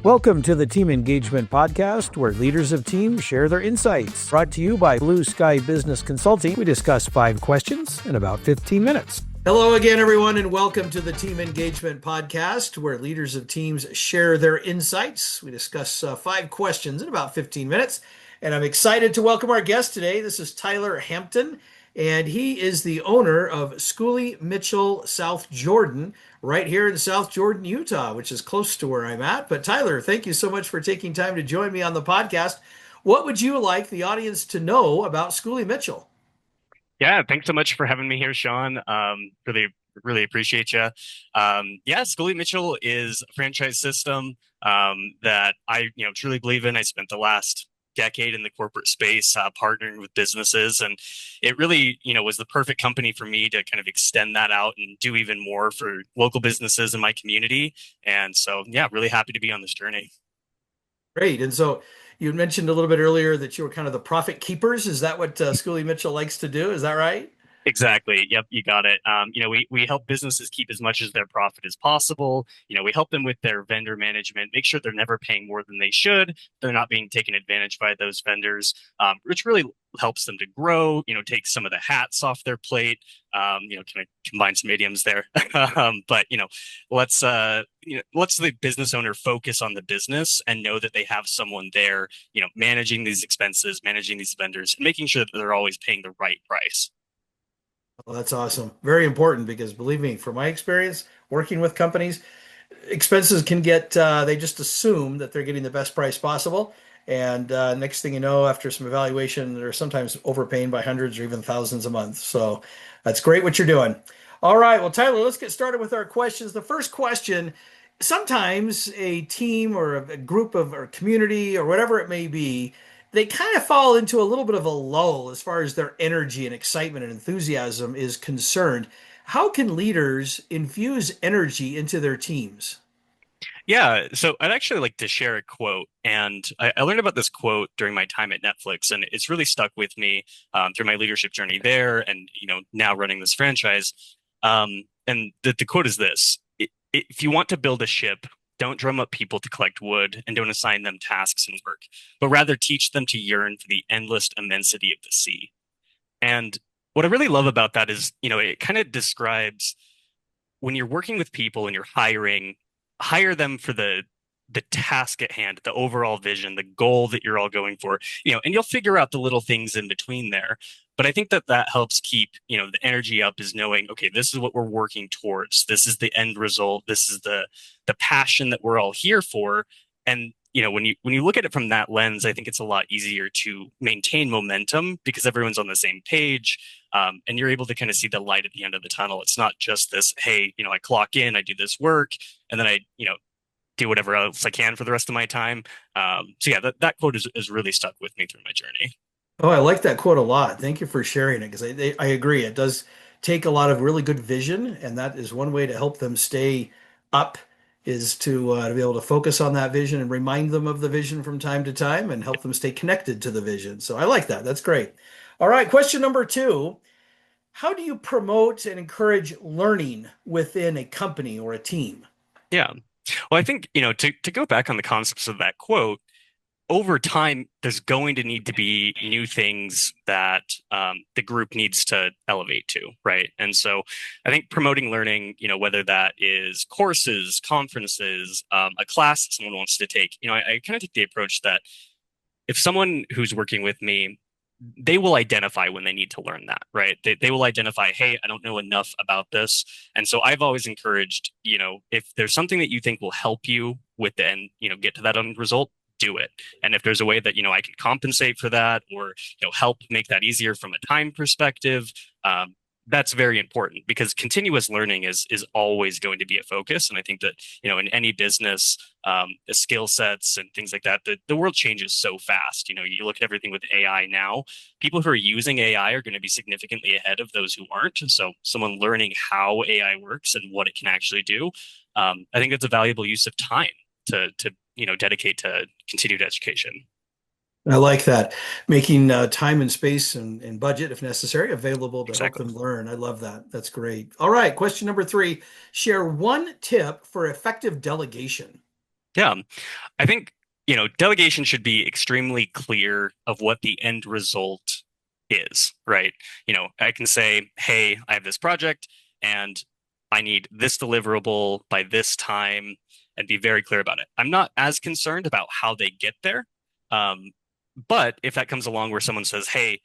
Welcome to the Team Engagement Podcast, where leaders of teams share their insights. Brought to you by Blue Sky Business Consulting. We discuss 5 questions in about 15 minutes. Hello again, everyone, and welcome to the Team Engagement Podcast, where leaders of teams share their insights. We discuss 5 questions in about 15 minutes, and I'm excited to welcome our guest today. This is Tyler Hampton, and he is the owner of Schooley, Mitchell, South Jordan, right here in South Jordan, Utah, which is close to where I'm at. But Tyler, thank you so much for taking time to join me on the podcast. What would you like the audience to know about Schooley Mitchell? Yeah, thanks so much for having me here, Sean. Really appreciate you. Schooley Mitchell is a franchise system that I truly believe in. I spent the last decade in the corporate space partnering with businesses, and it really was the perfect company for me to kind of extend that out and do even more for local businesses in my community. And so really happy to be on this journey. Great. And so you mentioned a little bit earlier that you were kind of the profit keepers. Is that what Schooley Mitchell likes to do? Is that right? Exactly. Yep, you got it. We help businesses keep as much as their profit as possible. We help them with their vendor management, make sure they're never paying more than they should. They're not being taken advantage by those vendors, which really helps them to grow, take some of the hats off their plate, kind of combine some idioms there. But let's the business owner focus on the business and know that they have someone there, managing these expenses, managing these vendors, making sure that they're always paying the right price. Well, that's awesome. Very important, because believe me, from my experience working with companies, expenses can get, they just assume that they're getting the best price possible. And next thing you know, after some evaluation, they're sometimes overpaying by hundreds or even thousands a month. So that's great what you're doing. All right. Well, Tyler, let's get started with our questions. The first question: sometimes a team or a group of or community or whatever it may be, they kind of fall into a little bit of a lull as far as their energy and excitement and enthusiasm is concerned. How can leaders infuse energy into their teams? Yeah, so I'd actually like to share a quote. And I learned about this quote during my time at Netflix, and it's really stuck with me through my leadership journey there and, now running this franchise. And the quote is this: If you want to build a ship, don't drum up people to collect wood, and don't assign them tasks and work, but rather teach them to yearn for the endless immensity of the sea. And what I really love about that is, it kind of describes when you're working with people and you're hire them for the task at hand, the overall vision, the goal that you're all going for, and you'll figure out the little things in between there. But I think that helps keep, the energy up, is knowing, okay, this is what we're working towards. This is the end result. This is the passion that we're all here for. And, when you look at it from that lens, I think it's a lot easier to maintain momentum because everyone's on the same page. And you're able to kind of see the light at the end of the tunnel. It's not just this, hey, I clock in, I do this work, and then I, do whatever else I can for the rest of my time. That quote is really stuck with me through my journey. Oh, I like that quote a lot. Thank you for sharing it, because I agree. It does take a lot of really good vision, and that is one way to help them stay up, is to be able to focus on that vision and remind them of the vision from time to time and help them stay connected to the vision. So I like that. That's great. All right, question number 2. How do you promote and encourage learning within a company or a team? Yeah. Well, I think, to go back on the concepts of that quote, over time, there's going to need to be new things that the group needs to elevate to, right? And so I think promoting learning, whether that is courses, conferences, a class that someone wants to take, I kind of take the approach that if someone who's working with me, they will identify when they need to learn that, right? They will identify, hey, I don't know enough about this. And so I've always encouraged, if there's something that you think will help you with the end, get to that end result, do it. And if there's a way that, I can compensate for that or, help make that easier from a time perspective, that's very important, because continuous learning is always going to be a focus. And I think that, in any business, the skill sets and things like that, the world changes so fast. You look at everything with AI now, people who are using AI are going to be significantly ahead of those who aren't. So someone learning how AI works and what it can actually do, I think it's a valuable use of time to dedicate to continued education. I like that. Making time and space and budget, if necessary, available to help Exactly. them learn. I love that. That's great. All right. Question number 3. Share one tip for effective delegation. Yeah. I think, delegation should be extremely clear of what the end result is, right? I can say, hey, I have this project and I need this deliverable by this time and be very clear about it. I'm not as concerned about how they get there. Um, but if that comes along where someone says, hey,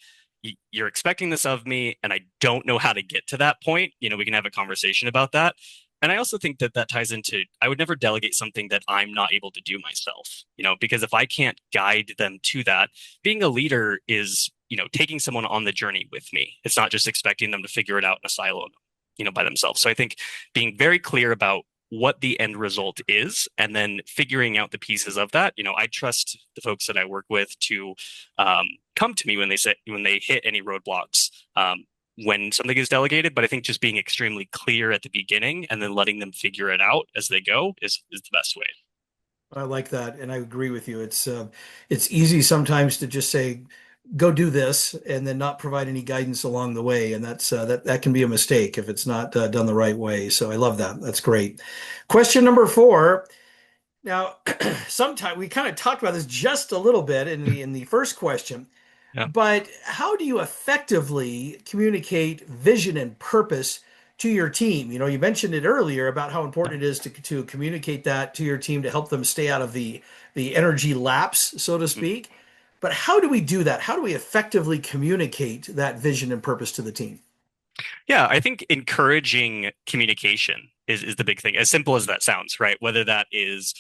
you're expecting this of me and I don't know how to get to that point, we can have a conversation about that. And I also think that that ties into I would never delegate something that I'm not able to do myself, because if I can't guide them to that, being a leader is, taking someone on the journey with me. It's not just expecting them to figure it out in a silo, by themselves. So I think being very clear about what the end result is and then figuring out the pieces of that. I trust the folks that I work with to come to me when they hit any roadblocks. When something is delegated, but I think just being extremely clear at the beginning and then letting them figure it out as they go is the best way. I like that, and I agree with you. It's easy sometimes to just say, "Go do this," and then not provide any guidance along the way, and that can be a mistake if it's not done the right way. So I love that. That's great. Question number four. Now, sometime we kind of talked about this just a little bit in the first question, Yeah. but how do you effectively communicate vision and purpose to your team? You mentioned it earlier about how important it is to communicate that to your team to help them stay out of the energy lapse, so to speak. But how do we do that? How do we effectively communicate that vision and purpose to the team? Yeah, I think encouraging communication is the big thing. As simple as that sounds, right? Whether that is,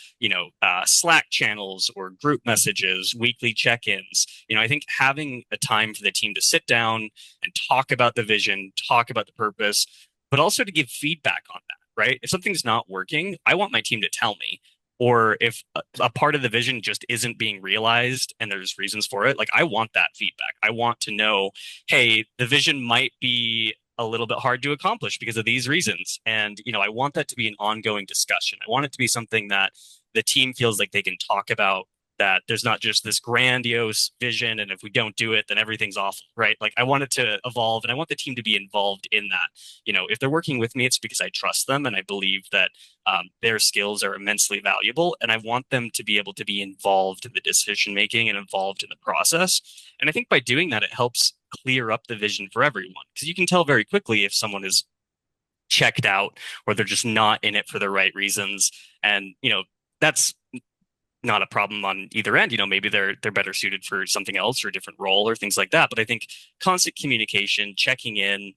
Slack channels or group messages, weekly check-ins. I think having a time for the team to sit down and talk about the vision, talk about the purpose, but also to give feedback on that, right? If something's not working, I want my team to tell me. Or if a part of the vision just isn't being realized and there's reasons for it, like I want that feedback. I want to know, hey, the vision might be a little bit hard to accomplish because of these reasons. And, I want that to be an ongoing discussion. I want it to be something that the team feels like they can talk about, that there's not just this grandiose vision. And if we don't do it, then everything's awful, right? Like I want it to evolve and I want the team to be involved in that. If they're working with me, it's because I trust them and I believe that their skills are immensely valuable. And I want them to be able to be involved in the decision making and involved in the process. And I think by doing that, it helps clear up the vision for everyone because you can tell very quickly if someone is checked out or they're just not in it for the right reasons. And, that's not a problem on either end. Maybe they're better suited for something else or a different role or things like that. But I think constant communication, checking in,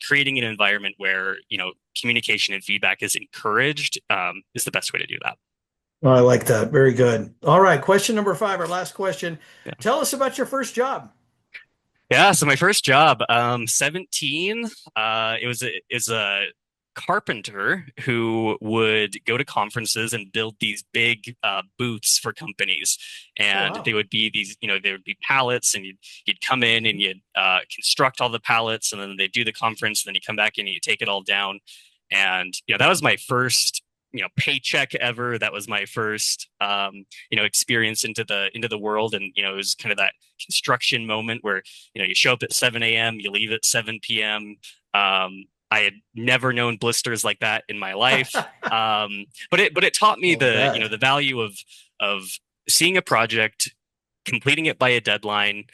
creating an environment where, communication and feedback is encouraged is the best way to do that. Oh, I like that. Very good. All right. Question number five, our last question. Yeah. Tell us about your first job. Yeah, so my first job, 17, is a carpenter who would go to conferences and build these big booths for companies. Oh, And wow. they would be these, there would be pallets and you'd come in and you'd construct all the pallets and then they'd do the conference and then you come back in and you take it all down. And, that was my first paycheck ever. That was my first experience into the world. And it was kind of that construction moment where you show up at 7 a.m., you leave at 7 p.m. I had never known blisters like that in my life. But it taught me the value of seeing a project, completing it by a deadline,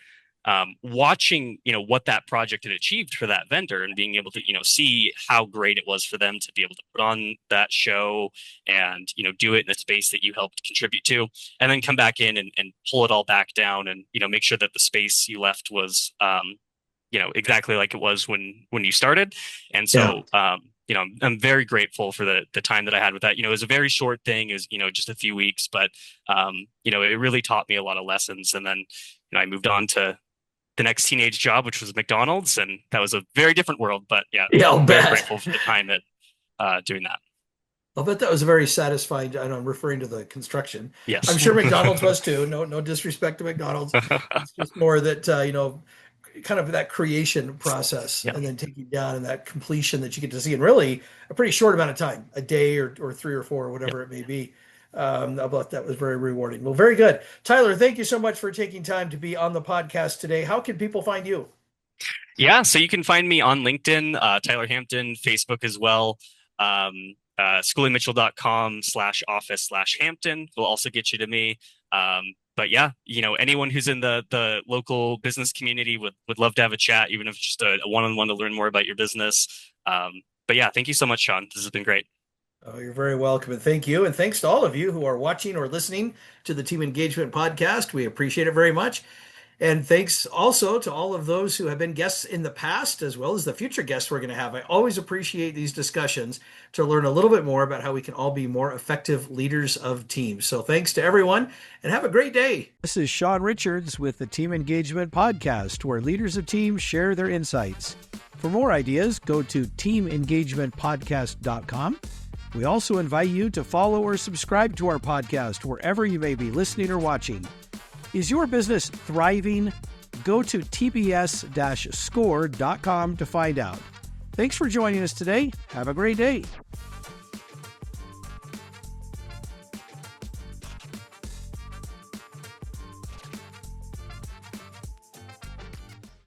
watching what that project had achieved for that vendor and being able to see how great it was for them to be able to put on that show and do it in a space that you helped contribute to, and then come back in and pull it all back down and make sure that the space you left was exactly like it was when you started. And so I'm very grateful for the time that I had with that. It was a very short thing. It was, just a few weeks, but, it really taught me a lot of lessons. And then, I moved on to the next teenage job, which was McDonald's. And that was a very different world, but I'll I'm very bet. grateful for the time at doing that. I'll bet that was a very satisfying. I know I'm referring to the construction. I'm Yes. sure McDonald's was too. No disrespect to McDonald's. It's just more that, kind of that creation process Yeah. and then taking down and that completion that you get to see in really a pretty short amount of time, a day or three or four, or whatever it may be. I thought that was very rewarding. Well, very good. Tyler, thank you so much for taking time to be on the podcast today. How can people find you? Yeah, so you can find me on LinkedIn, Tyler Hampton, Facebook as well. schooleymitchell.com/office/Hampton will also get you to me. But yeah, anyone who's in the local business community would love to have a chat, even if it's just a one-on-one to learn more about your business. But yeah, thank you so much, Sean. This has been great. Oh, you're very welcome. And thank you. And thanks to all of you who are watching or listening to the Team Engagement Podcast. We appreciate it very much. And thanks also to all of those who have been guests in the past, as well as the future guests we're going to have. I always appreciate these discussions to learn a little bit more about how we can all be more effective leaders of teams. So thanks to everyone and have a great day. This is Sean Richards with the Team Engagement Podcast, where leaders of teams share their insights. For more ideas, go to teamengagementpodcast.com. We also invite you to follow or subscribe to our podcast wherever you may be listening or watching. Is your business thriving? Go to tbs-score.com to find out. Thanks for joining us today. Have a great day.